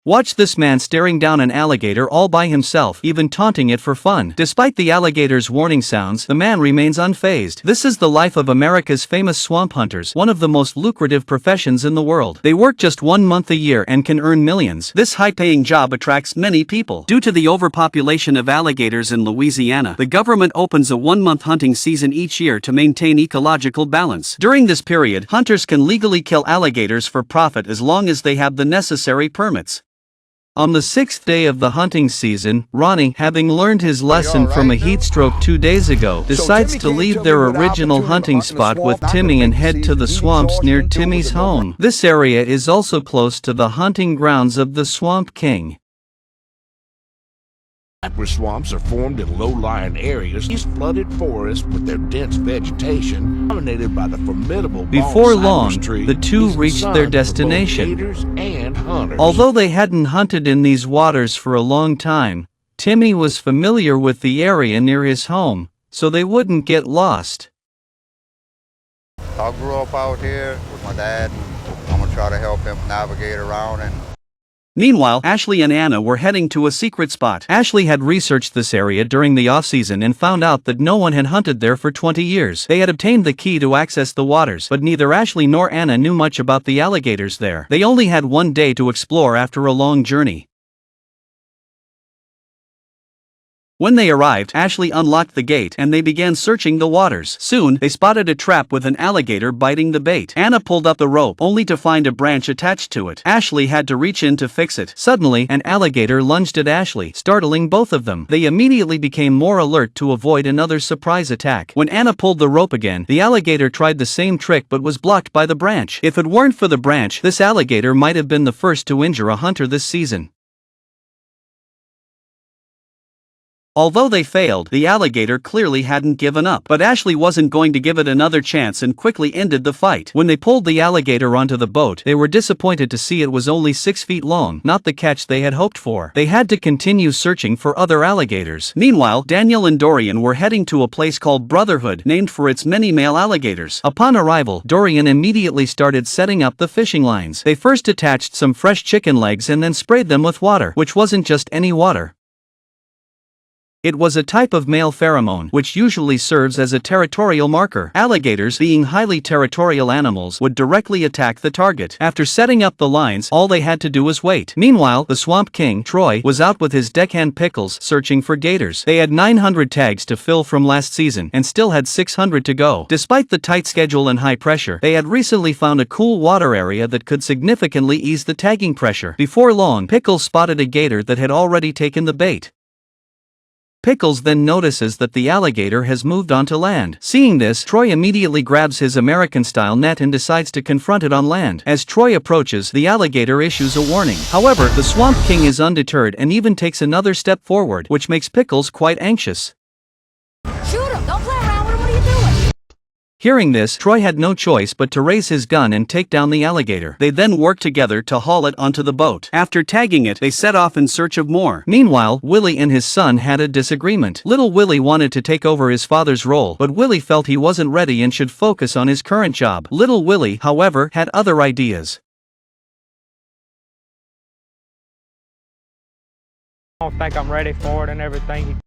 Watch this man staring down an alligator all by himself, even taunting it for fun. Despite the alligator's warning sounds, the man remains unfazed. This is the life of America's famous swamp hunters, one of the most lucrative professions in the world. They work just 1 month a year and can earn millions. This high-paying job attracts many people. Due to the overpopulation of alligators in Louisiana, the government opens a 1-month hunting season each year to maintain ecological balance. During this period, hunters can legally kill alligators for profit as long as they have the necessary permits. On the 6th day of the hunting season, Ronnie, having learned his lesson from a heat stroke 2 days ago, decides to leave their original hunting spot with Timmy and head to the swamps near Timmy's home. This area is also close to the hunting grounds of the Swamp King. Cypress swamps are formed in low-lying areas, these flooded forests with their dense vegetation, dominated by the formidable Before long, the two reached their destination. Although they hadn't hunted in these waters for a long time, Timmy was familiar with the area near his home, so they wouldn't get lost. I grew up out here with my dad, and I'm gonna try to help him navigate around. Meanwhile, Ashley and Anna were heading to a secret spot. Ashley had researched this area during the off-season and found out that no one had hunted there for 20 years. They had obtained the key to access the waters, but neither Ashley nor Anna knew much about the alligators there. They only had 1 day to explore after a long journey. When they arrived, Ashley unlocked the gate and they began searching the waters. Soon, they spotted a trap with an alligator biting the bait. Anna pulled up the rope, only to find a branch attached to it. Ashley had to reach in to fix it. Suddenly, an alligator lunged at Ashley, startling both of them. They immediately became more alert to avoid another surprise attack. When Anna pulled the rope again, the alligator tried the same trick but was blocked by the branch. If it weren't for the branch, this alligator might have been the first to injure a hunter this season. Although they failed, the alligator clearly hadn't given up. But Ashley wasn't going to give it another chance and quickly ended the fight. When they pulled the alligator onto the boat, they were disappointed to see it was only 6 feet long, not the catch they had hoped for. They had to continue searching for other alligators. Meanwhile, Daniel and Dorian were heading to a place called Brotherhood, named for its many male alligators. Upon arrival, Dorian immediately started setting up the fishing lines. They first attached some fresh chicken legs and then sprayed them with water, which wasn't just any water. It was a type of male pheromone, which usually serves as a territorial marker. Alligators, being highly territorial animals, would directly attack the target. After setting up the lines, all they had to do was wait. Meanwhile, the Swamp King, Troy, was out with his deckhand Pickles searching for gators. They had 900 tags to fill from last season, and still had 600 to go. Despite the tight schedule and high pressure, they had recently found a cool water area that could significantly ease the tagging pressure. Before long, Pickles spotted a gator that had already taken the bait. Pickles then notices that the alligator has moved onto land. Seeing this, Troy immediately grabs his American-style net and decides to confront it on land. As Troy approaches, the alligator issues a warning. However, the Swamp King is undeterred and even takes another step forward, which makes Pickles quite anxious. Shoot him! Don't play around with him! What are you doing? Hearing this, Troy had no choice but to raise his gun and take down the alligator. They then worked together to haul it onto the boat. After tagging it, they set off in search of more. Meanwhile, Willie and his son had a disagreement. Little Willie wanted to take over his father's role, but Willie felt he wasn't ready and should focus on his current job. Little Willie, however, had other ideas. I don't think I'm ready for it and everything.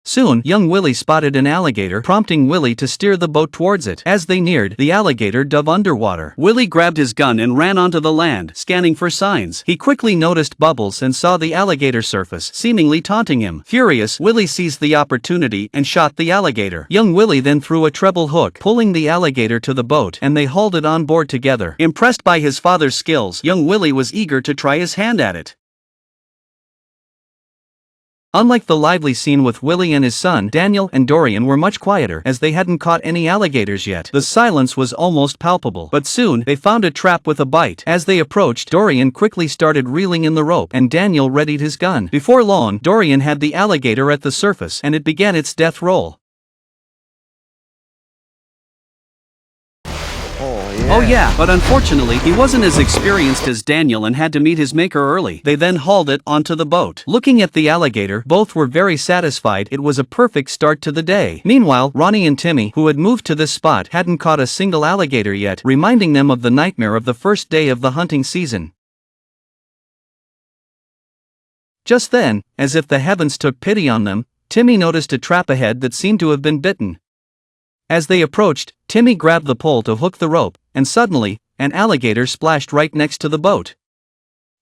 Soon, young Willie spotted an alligator, prompting Willie to steer the boat towards it. As they neared, the alligator dove underwater. Willie grabbed his gun and ran onto the land, scanning for signs. He quickly noticed bubbles and saw the alligator surface, seemingly taunting him. Furious, Willie seized the opportunity and shot the alligator. Young Willie then threw a treble hook, pulling the alligator to the boat, and they hauled it on board together. Impressed by his father's skills, young Willie was eager to try his hand at it. Unlike the lively scene with Willie and his son, Daniel and Dorian were much quieter, as they hadn't caught any alligators yet. The silence was almost palpable, but soon, they found a trap with a bite. As they approached, Dorian quickly started reeling in the rope, and Daniel readied his gun. Before long, Dorian had the alligator at the surface, and it began its death roll. Oh yeah, but unfortunately, he wasn't as experienced as Daniel and had to meet his maker early. They then hauled it onto the boat. Looking at the alligator, both were very satisfied. It was a perfect start to the day. Meanwhile, Ronnie and Timmy, who had moved to this spot, hadn't caught a single alligator yet, reminding them of the nightmare of the first day of the hunting season. Just then, as if the heavens took pity on them, Timmy noticed a trap ahead that seemed to have been bitten. As they approached, Timmy grabbed the pole to hook the rope, and suddenly, an alligator splashed right next to the boat.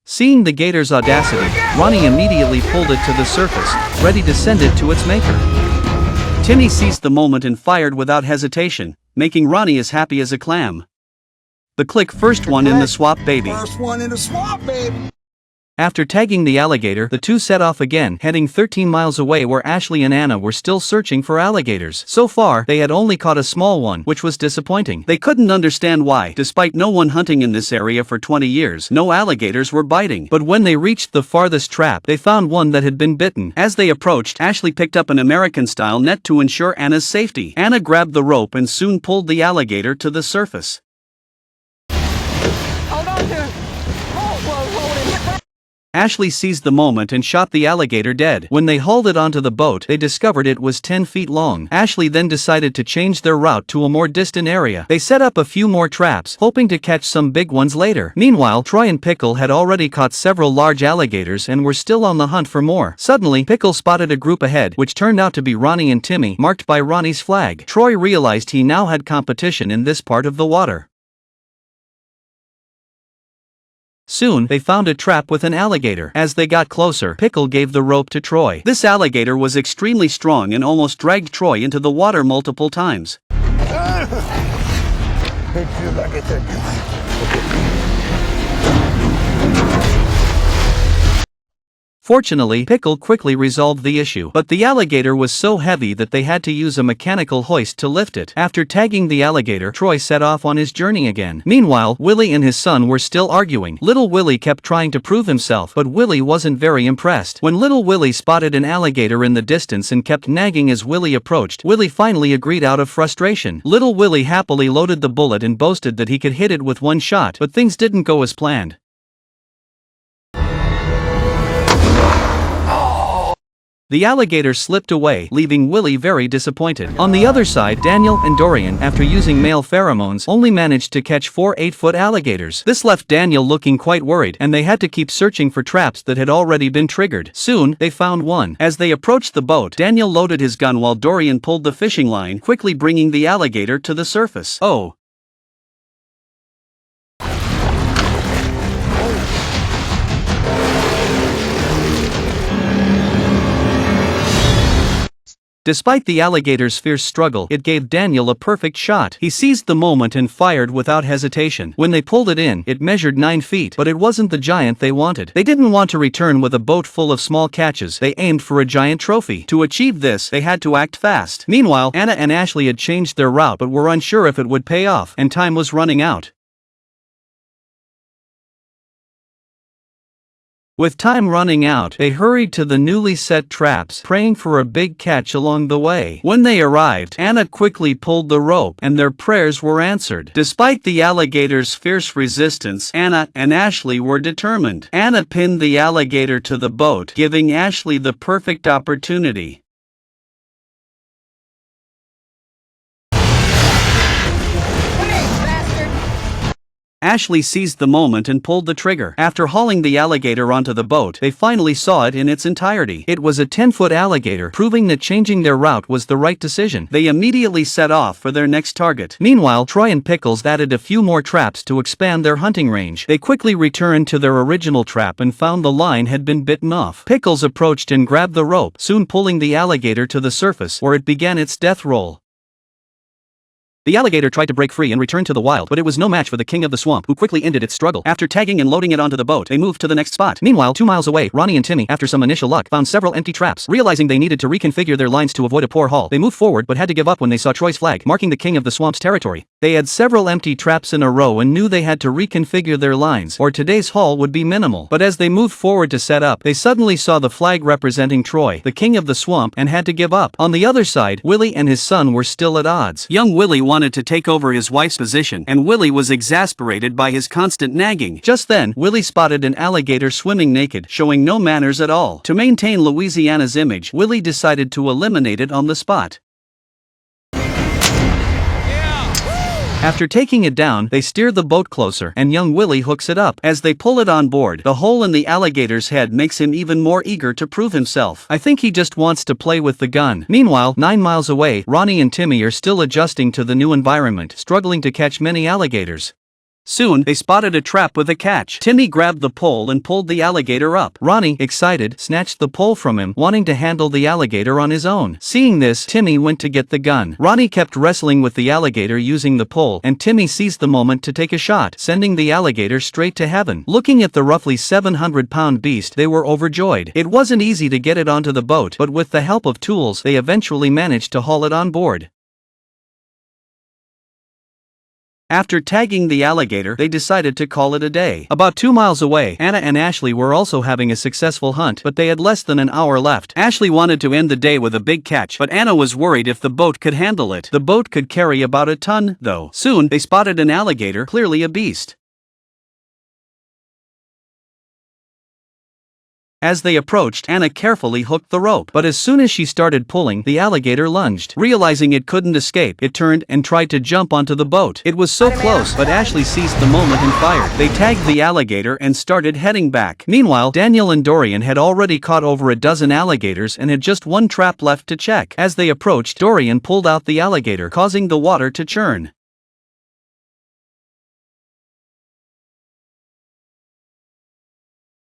Seeing the gator's audacity, Ronnie immediately pulled it to the surface, ready to send it to its maker. Timmy seized the moment and fired without hesitation, making Ronnie as happy as a clam. The click first one in the swamp, baby. First one in the swamp, baby. After tagging the alligator, the two set off again, heading 13 miles away where Ashley and Anna were still searching for alligators. So far, they had only caught a small one, which was disappointing. They couldn't understand why, despite no one hunting in this area for 20 years, no alligators were biting. But when they reached the farthest trap, they found one that had been bitten. As they approached, Ashley picked up an American-style net to ensure Anna's safety. Anna grabbed the rope and soon pulled the alligator to the surface. Hold on to it. Hold it. Ashley seized the moment and shot the alligator dead. When they hauled it onto the boat, they discovered it was 10 feet long. Ashley then decided to change their route to a more distant area. They set up a few more traps, hoping to catch some big ones later. Meanwhile, Troy and Pickle had already caught several large alligators and were still on the hunt for more. Suddenly, Pickle spotted a group ahead, which turned out to be Ronnie and Timmy, marked by Ronnie's flag. Troy realized he now had competition in this part of the water. Soon, they found a trap with an alligator. As they got closer, Pickle gave the rope to Troy. This alligator was extremely strong and almost dragged Troy into the water multiple times. Fortunately, Pickle quickly resolved the issue, but the alligator was so heavy that they had to use a mechanical hoist to lift it. After tagging the alligator, Troy set off on his journey again. Meanwhile, Willie and his son were still arguing. Little Willie kept trying to prove himself, but Willie wasn't very impressed. When Little Willie spotted an alligator in the distance and kept nagging as Willie approached, Willie finally agreed out of frustration. Little Willie happily loaded the bullet and boasted that he could hit it with one shot, but things didn't go as planned. The alligator slipped away, leaving Willie very disappointed. On the other side, Daniel and Dorian, after using male pheromones, only managed to catch 4 8-foot alligators. This left Daniel looking quite worried, and they had to keep searching for traps that had already been triggered. Soon, they found one. As they approached the boat, Daniel loaded his gun while Dorian pulled the fishing line, quickly bringing the alligator to the surface. Oh! Despite the alligator's fierce struggle, it gave Daniel a perfect shot. He seized the moment and fired without hesitation. When they pulled it in, it measured 9 feet, but it wasn't the giant they wanted. They didn't want to return with a boat full of small catches. They aimed for a giant trophy. To achieve this, they had to act fast. Meanwhile, Anna and Ashley had changed their route but were unsure if it would pay off, and time was running out. With time running out, they hurried to the newly set traps, praying for a big catch along the way. When they arrived, Anna quickly pulled the rope, and their prayers were answered. Despite the alligator's fierce resistance, Anna and Ashley were determined. Anna pinned the alligator to the boat, giving Ashley the perfect opportunity. Ashley seized the moment and pulled the trigger. After hauling the alligator onto the boat, they finally saw it in its entirety. It was a 10-foot alligator, proving that changing their route was the right decision. They immediately set off for their next target. Meanwhile, Troy and Pickles added a few more traps to expand their hunting range. They quickly returned to their original trap and found the line had been bitten off. Pickles approached and grabbed the rope, soon pulling the alligator to the surface, where it began its death roll. The alligator tried to break free and return to the wild, but it was no match for the king of the swamp, who quickly ended its struggle. After tagging and loading it onto the boat, they moved to the next spot. Meanwhile, 2 miles away, Ronnie and Timmy, after some initial luck, found several empty traps. Realizing they needed to reconfigure their lines to avoid a poor haul, they moved forward but had to give up when they saw Troy's flag, marking the king of the swamp's territory. They had several empty traps in a row and knew they had to reconfigure their lines, or today's haul would be minimal. But as they moved forward to set up, they suddenly saw the flag representing Troy, the king of the swamp, and had to give up. On the other side, Willie and his son were still at odds. Young Willie wanted to take over his wife's position, and Willie was exasperated by his constant nagging. Just then, Willie spotted an alligator swimming naked, showing no manners at all. To maintain Louisiana's image, Willie decided to eliminate it on the spot. After taking it down, they steer the boat closer, and young Willie hooks it up. As they pull it on board, the hole in the alligator's head makes him even more eager to prove himself. I think he just wants to play with the gun. Meanwhile, 9 miles away, Ronnie and Timmy are still adjusting to the new environment, struggling to catch many alligators. Soon, they spotted a trap with a catch. Timmy grabbed the pole and pulled the alligator up. Ronnie, excited, snatched the pole from him, wanting to handle the alligator on his own. Seeing this, Timmy went to get the gun. Ronnie kept wrestling with the alligator using the pole, and Timmy seized the moment to take a shot, sending the alligator straight to heaven. Looking at the roughly 700-pound beast, they were overjoyed. It wasn't easy to get it onto the boat, but with the help of tools, they eventually managed to haul it on board. After tagging the alligator, they decided to call it a day. About 2 miles away, Anna and Ashley were also having a successful hunt, but they had less than an hour left. Ashley wanted to end the day with a big catch, but Anna was worried if the boat could handle it. The boat could carry about a ton, though. Soon, they spotted an alligator, clearly a beast. As they approached, Anna carefully hooked the rope, but as soon as she started pulling, the alligator lunged. Realizing it couldn't escape, it turned and tried to jump onto the boat. It was so close, but Ashley seized the moment and fired. They tagged the alligator and started heading back. Meanwhile, Daniel and Dorian had already caught over a dozen alligators and had just one trap left to check. As they approached, Dorian pulled out the alligator, causing the water to churn.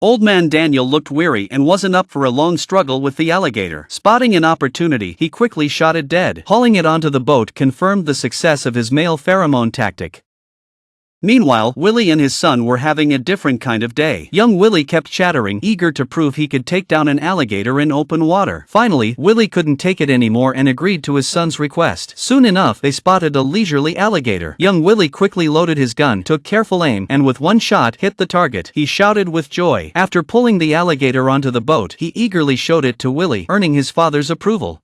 Old man Daniel looked weary and wasn't up for a long struggle with the alligator. Spotting an opportunity, he quickly shot it dead. Hauling it onto the boat confirmed the success of his male pheromone tactic. Meanwhile, Willie and his son were having a different kind of day. Young Willie kept chattering, eager to prove he could take down an alligator in open water. Finally, Willie couldn't take it anymore and agreed to his son's request. Soon enough, they spotted a leisurely alligator. Young Willie quickly loaded his gun, took careful aim, and with one shot, hit the target. He shouted with joy. After pulling the alligator onto the boat, he eagerly showed it to Willie, earning his father's approval.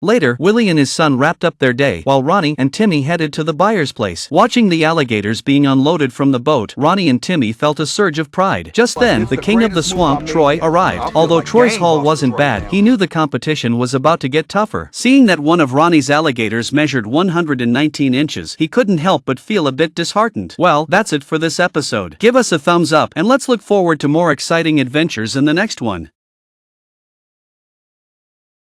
Later, Willie and his son wrapped up their day, while Ronnie and Timmy headed to the buyer's place. Watching the alligators being unloaded from the boat, Ronnie and Timmy felt a surge of pride. Just then, the king of the swamp, Troy, arrived. Although Troy's haul wasn't bad, he knew the competition was about to get tougher. Seeing that one of Ronnie's alligators measured 119 inches, he couldn't help but feel a bit disheartened. Well, that's it for this episode. Give us a thumbs up, and let's look forward to more exciting adventures in the next one.